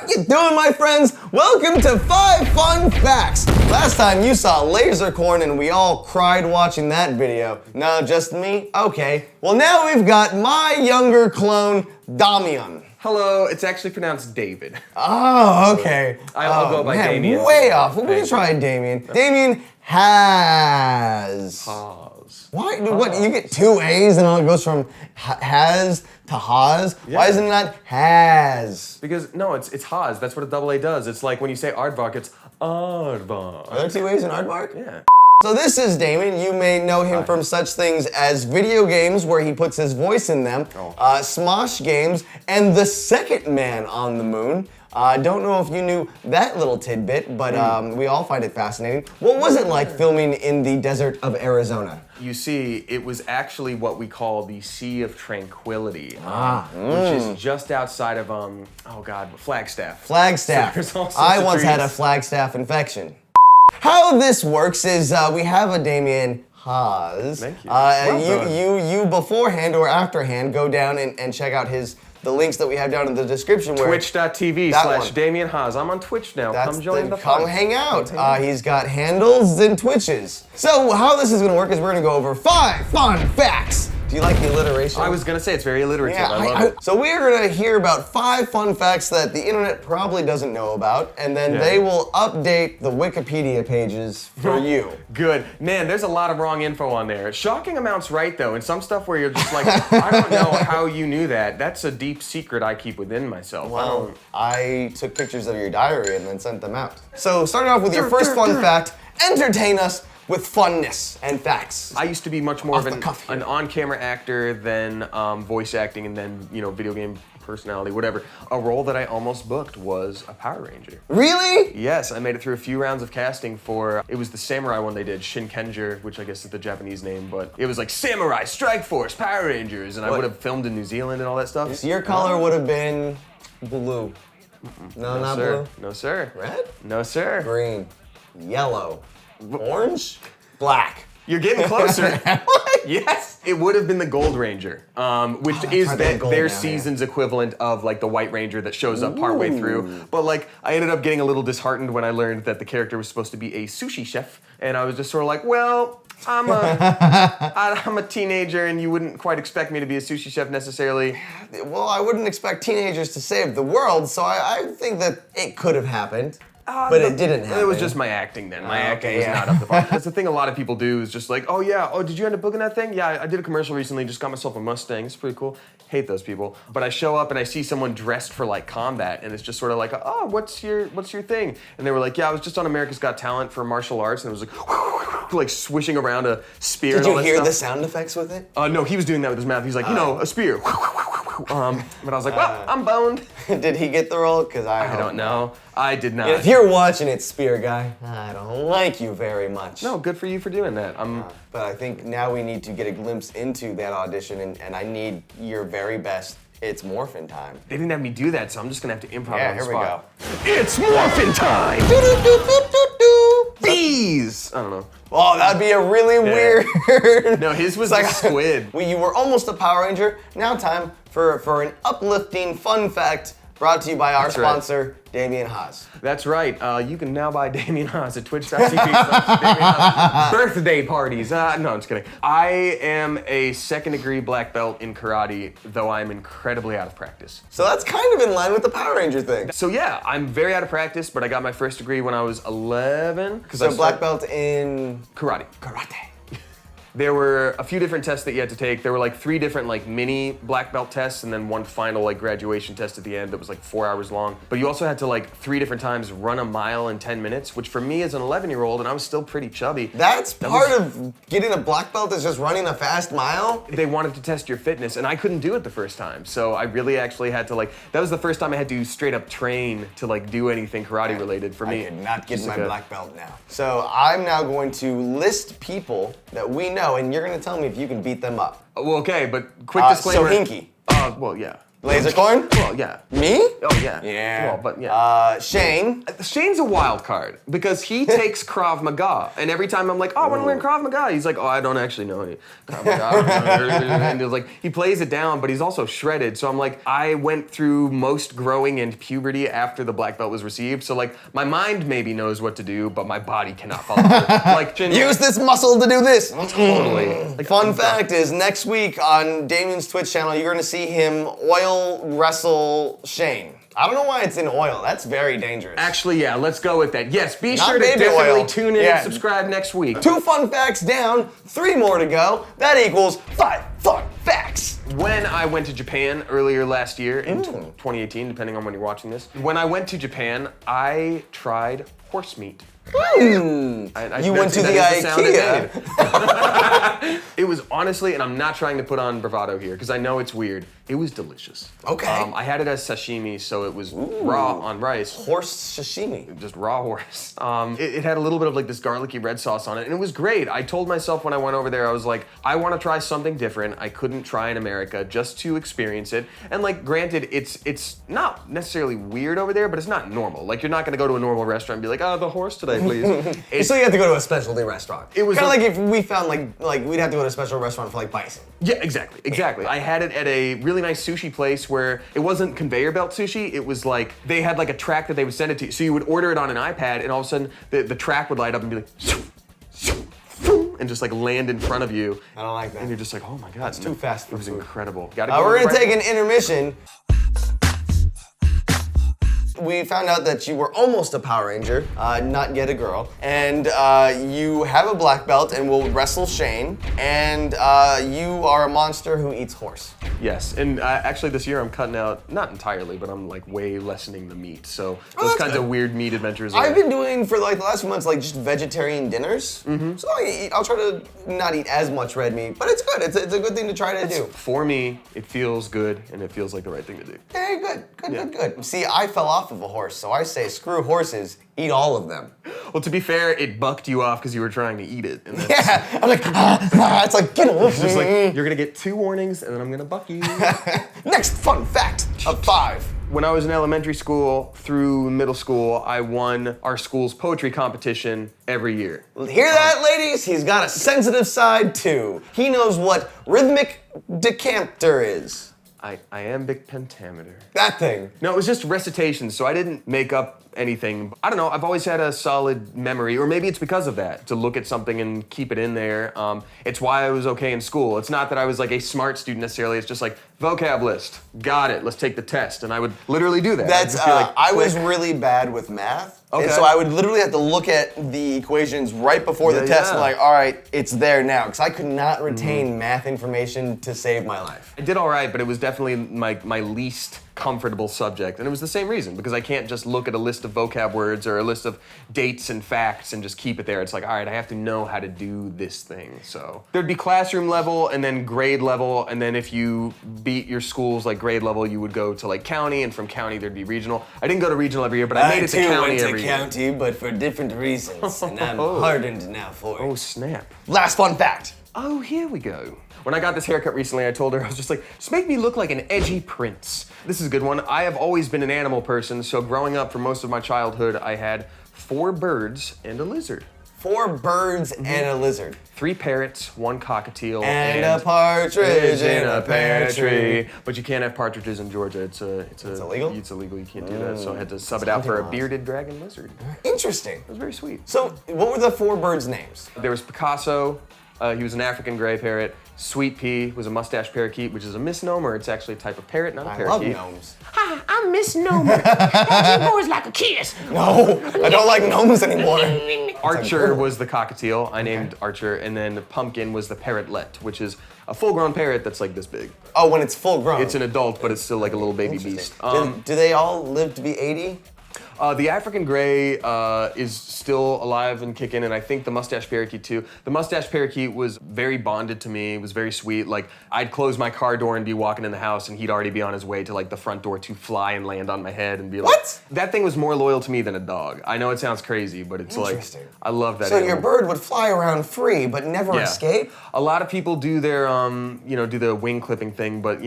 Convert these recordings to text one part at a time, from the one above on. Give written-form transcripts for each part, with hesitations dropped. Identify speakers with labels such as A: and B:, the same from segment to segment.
A: How you doing, my friends? Welcome to 5 Fun Facts. Last time you saw Lasercorn and we all cried watching that video. No, just me? Okay. Well, now we've got my younger clone, Damien.
B: Hello, it's actually pronounced David.
A: Oh, okay.
B: I'll go by Damien.
A: Way off. We can try Damien. Damien Haas.
B: Haas.
A: Why? What? You get 2 A's and it goes from has to Haas?
B: Yeah.
A: Why isn't it not has?
B: Because, no, it's Haas. That's what a double A does. It's like when you say aardvark, it's aardvark.
A: Are there 2 A's in aardvark?
B: Yeah.
A: So this is Damien. You may know him from such things as video games where he puts his voice in them, Smosh games, and The Second Man on the Moon. I don't know if you knew that little tidbit, but we all find it fascinating. What was it like filming in the desert of Arizona?
B: You see, it was actually what we call the Sea of Tranquility, which is just outside of, Flagstaff.
A: Flagstaff.
B: So
A: I once had a Flagstaff infection. How this works is we have a Damien Haas.
B: Thank you.
A: You beforehand or afterhand go down and check out the links that we have down in the description.
B: Twitch.tv/Damien Haas. I'm on Twitch now. Come join the fun.
A: Come hang out. He's got handles and Twitches. So how this is gonna work is we're gonna go over 5 fun facts. Do you like the alliteration?
B: I was gonna say it's very alliterative.
A: Yeah,
B: I love it.
A: So we are gonna hear about 5 fun facts that the internet probably doesn't know about, and then they will update the Wikipedia pages for you.
B: Good. Man, there's a lot of wrong info on there. Shocking amounts right, though, and some stuff where you're just like, I don't know how you knew that. That's a deep secret I keep within myself.
A: Well, I took pictures of your diary and then sent them out. So starting off with your first fun fact, entertain us with funness and facts.
B: I used to be much more of
A: cuff here.
B: an on-camera actor than voice acting and then, video game personality, whatever. A role that I almost booked was a Power Ranger.
A: Really?
B: Yes, I made it through a few rounds of casting for, it was the samurai one they did, Shinkenger, which I guess is the Japanese name, but it was like Samurai, Strike Force, Power Rangers, and I would have filmed in New Zealand and all that stuff.
A: So your color would have been blue. No, not
B: sir.
A: blue.
B: No, sir.
A: Red?
B: No, sir.
A: Green. Yellow. Orange? Black.
B: You're getting closer. Yes, it would have been the Gold Ranger, which is their season's equivalent of like the White Ranger that shows up partway through. But like, I ended up getting a little disheartened when I learned that the character was supposed to be a sushi chef, and I was just sort of like, well, I'm a teenager, and you wouldn't quite expect me to be a sushi chef necessarily.
A: Well, I wouldn't expect teenagers to save the world, so I think that it could have happened. But it didn't happen.
B: It was just my acting then. My acting was not up to par. That's the thing a lot of people do is just like, oh, did you end up booking that thing? Yeah, I did a commercial recently, just got myself a Mustang. It's pretty cool. Hate those people. But I show up and I see someone dressed for like combat, and it's just sort of like, oh, what's your thing? And they were like, yeah, I was just on America's Got Talent for martial arts, and it was like swishing around a spear.
A: Did
B: and all
A: you
B: that
A: hear
B: stuff.
A: the sound effects with it?
B: No, he was doing that with his mouth. He's like, a spear. But I was like, well, I'm boned.
A: Did he get the role? Because I
B: don't know. I did not.
A: If you're watching it, Spear Guy, I don't like you very much.
B: No, good for you for doing that.
A: But I think now we need to get a glimpse into that audition, and I need your very best. It's morphin' time.
B: They didn't have me do that, so I'm just gonna have to improv on the
A: here
B: spot.
A: we go.
B: It's morphin' time! Bees! I don't know.
A: Oh, that'd be a really weird.
B: No, his was like a squid.
A: Well, you were almost a Power Ranger. Now time for an uplifting fun fact brought to you by our sponsor, Damien Haas.
B: That's right. You can now buy Damien Haas at twitch.tv/DamienHaas. Birthday parties. No, I'm just kidding. I am a 2nd degree black belt in karate, though I'm incredibly out of practice.
A: So that's kind of in line with the Power Ranger thing.
B: So yeah, I'm very out of practice, but I got my 1st degree when I was 11.
A: So black belt in
B: karate.
A: Karate.
B: There were a few different tests that you had to take. There were like 3 different like mini black belt tests and then one final like graduation test at the end that was like 4 hours long. But you also had to like 3 different times run a mile in 10 minutes, which for me as an 11-year-old, and I was still pretty chubby.
A: That's part of getting a black belt is just running a fast mile?
B: They wanted to test your fitness and I couldn't do it the first time. So I really actually had to that was the first time I had to straight up train to like do anything karate related for me.
A: I could not get my black belt now. So I'm now going to list people that we know, and you're going to tell me if you can beat them up.
B: Well, okay, but quick disclaimer.
A: So Hinky.
B: Well, yeah.
A: Laser coin?
B: Well, yeah.
A: Me?
B: Oh, yeah.
A: Yeah.
B: Well, but yeah.
A: Shane?
B: Shane's a wild card because he takes Krav Maga, and every time I'm like, oh, I want to learn Krav Maga, he's like, oh, I don't actually know any Krav Maga. And it was like, he plays it down, but he's also shredded. So I'm like, I went through most growing and puberty after the black belt was received. So like, my mind maybe knows what to do, but my body cannot follow through. Like,
A: Use this muscle to do this.
B: Totally. Like,
A: Fun fact is, next week on Damien's Twitch channel, you're gonna see him oil wrestle Shane. I don't know why it's in oil. That's very dangerous.
B: Actually, yeah, let's go with that. Yes, be
A: Not
B: sure to
A: baby
B: definitely
A: oil.
B: tune in
A: Yeah.
B: and subscribe next week.
A: 2 fun facts down, 3 more to go. That equals 5 fun facts.
B: When I went to Japan earlier last year, in 2018, depending on when you're watching this, when I went to Japan, I tried horse meat.
A: You went to the IKEA.
B: It was honestly, and I'm not trying to put on bravado here, because I know it's weird, it was delicious.
A: Okay.
B: I had it as sashimi, so it was raw on rice.
A: Horse sashimi.
B: Just raw horse. It had a little bit of like this garlicky red sauce on it, and it was great. I told myself when I went over there, I was like, I want to try something different. I couldn't try in America just to experience it. And like, granted, it's not necessarily weird over there, but it's not normal. Like, you're not gonna go to a normal restaurant and be like, oh, the horse today, please.
A: So you have to go to a specialty restaurant.
B: It was
A: kind of like if we found like we'd have to go to a special restaurant for like bison.
B: Yeah, exactly. I had it at a really nice sushi place where it wasn't conveyor belt sushi. It was like, they had like a track that they would send it to you. So you would order it on an iPad, and all of a sudden the track would light up and be like, and just like land in front of you.
A: I don't like that.
B: And you're just like, oh my God.
A: That's too fast for
B: It was
A: food.
B: incredible.
A: We're gonna take an intermission. We found out that you were almost a Power Ranger, not yet a girl, and you have a black belt and will wrestle Shane, and you are a monster who eats horse.
B: Yes, and actually this year I'm cutting out, not entirely, but I'm like way lessening the meat. So those
A: that's
B: kinds
A: good.
B: of weird meat adventures.
A: I've been doing for like the last few months like just vegetarian dinners. So I'll try to not eat as much red meat, but it's good. It's a good thing to try to do.
B: For me, it feels good and it feels like the right thing to do.
A: Very good, good. See, I fell off of a horse, so I say screw horses, eat all of them.
B: Well, to be fair, it bucked you off because you were trying to eat it. And that's,
A: Yeah, I'm like, it's like, get off
B: It's just like,
A: me.
B: you're gonna get 2 warnings and then I'm gonna buck you.
A: Next fun fact of 5.
B: When I was in elementary school through middle school, I won our school's poetry competition every year.
A: Hear that, ladies? He's got a sensitive side too. He knows what rhythmic decampter is.
B: Iambic pentameter.
A: That thing.
B: No, it was just recitation, so I didn't make up anything. I don't know, I've always had a solid memory, or maybe it's because of that, to look at something and keep it in there. It's why I was okay in school. It's not that I was like a smart student necessarily, it's just like, vocab list, got it, let's take the test. And I would literally do that.
A: That's,
B: I'd just be like,
A: I was
B: click.
A: really bad with math.
B: Okay.
A: And so I would literally have to look at the equations right before the test and like, all right, it's there now. Because I could not retain math information to save my life.
B: I did all right, but it was definitely my least comfortable subject. And it was the same reason, because I can't just look at a list of vocab words or a list of dates and facts and just keep it there. It's like, all right, I have to know how to do this thing. So there'd be classroom level and then grade level. And then if you beat your school's like grade level, you would go to like county, and from county there'd be regional. I didn't go to regional every year, but I made it to county every year.
A: county, but for different reasons. And I'm hardened now for it.
B: Oh, snap.
A: Last fun fact.
B: Oh, here we go. When I got this haircut recently, I told her, I was just like, just make me look like an edgy prince. This is a good one. I have always been an animal person, so growing up for most of my childhood, I had 4 birds and a lizard.
A: 4 birds and a lizard.
B: 3 parrots, 1 cockatiel,
A: And a partridge in a pear tree.
B: But you can't have partridges in Georgia. It's
A: illegal?
B: It's illegal. You can't do that. So I had to sub it out for a bearded dragon lizard. It
A: Interesting.
B: was very sweet.
A: So, what were the 4 birds' names?
B: There was Picasso. He was an African gray parrot. Sweet Pea was a mustache parakeet, which is a misnomer. It's actually a type of parrot, not a
A: I love
B: parakeet.
A: gnomes.
C: Hi, I'm Miss Nomer. That boy's like a kiss.
A: No, I don't like gnomes anymore.
B: Archer was the cockatiel. I named Archer, and then Pumpkin was the parrotlet, which is a full-grown parrot that's like this big.
A: Oh, when it's full grown.
B: It's an adult, but it's still like a little baby beast.
A: Do they all live to be 80?
B: The African Grey is still alive and kicking, and I think the Mustache Parakeet too. The Mustache Parakeet was very bonded to me. It was very sweet. Like, I'd close my car door and be walking in the house, and he'd already be on his way to like the front door to fly and land on my head and be like,
A: What?
B: That thing was more loyal to me than a dog. I know it sounds crazy, but it's like, I love that.
A: So
B: animal.
A: your bird would fly around free, but never escape?
B: A lot of people do their, do the wing clipping thing, but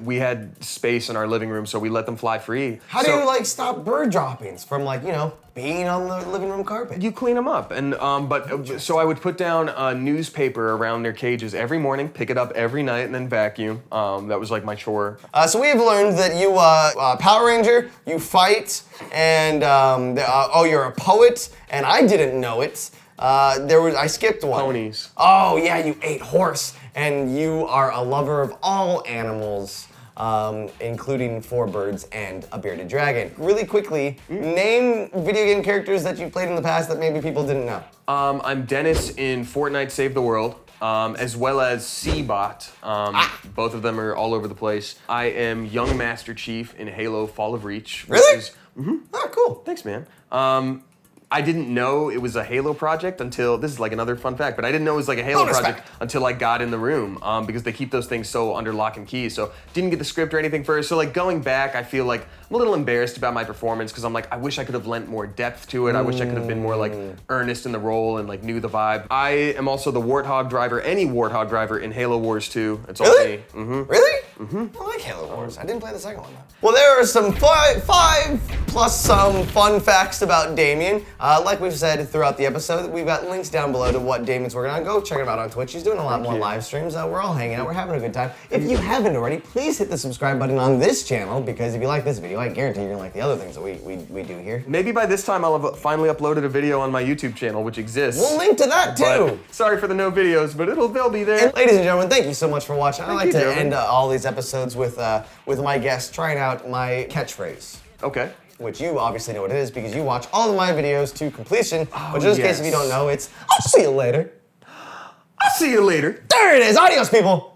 B: we had space in our living room, so we let them fly free.
A: How do you like stop bird droppings from being on the living room carpet?
B: You clean them up, and so I would put down a newspaper around their cages every morning, pick it up every night, and then vacuum. That was like my chore.
A: So we have learned that you Power Ranger, you fight, and you're a poet, and I didn't know it. I skipped one.
B: Ponies.
A: Oh yeah, you ate horse, and you are a lover of all animals. Including 4 birds and a bearded dragon. Really quickly, name video game characters that you played in the past that maybe people didn't know.
B: I'm Dennis in Fortnite Save the World, as well as Seabot. Both of them are all over the place. I am Young Master Chief in Halo Fall of Reach.
A: Really? Oh, cool.
B: Thanks, man. I didn't know it was a Halo project until, this is like another fun fact, but I didn't know it was like a Halo project until I got in the room, because they keep those things so under lock and key. So didn't get the script or anything first. So like going back, I feel like I'm a little embarrassed about my performance because I'm like, I wish I could have lent more depth to it. I wish I could have been more like earnest in the role and like knew the vibe. I am also the Warthog driver, any Warthog driver in Halo Wars 2. It's all me.
A: Really? I like Halo Wars. I didn't play the second one though. Well, there are some five plus some fun facts about Damien. Like we've said throughout the episode, we've got links down below to what Damien's working on. Go check him out on Twitch. He's doing a lot more live streams. We're all hanging out. We're having a good time. If you haven't already, please hit the subscribe button on this channel, because if you like this video, I guarantee you're gonna like the other things that we do here.
B: Maybe by this time I'll have finally uploaded a video on my YouTube channel, which exists.
A: We'll link to that too.
B: But, sorry for the no videos, but they'll be there.
A: And ladies and gentlemen, thank you so much for watching. I like to
B: Joven.
A: end all these episodes with my guests trying out my catchphrase.
B: Okay.
A: Which you obviously know what it is because you watch all of my videos to completion. But just in case if you don't know, it's I'll see you later.
B: I'll see you later.
A: There it is. Adios, people.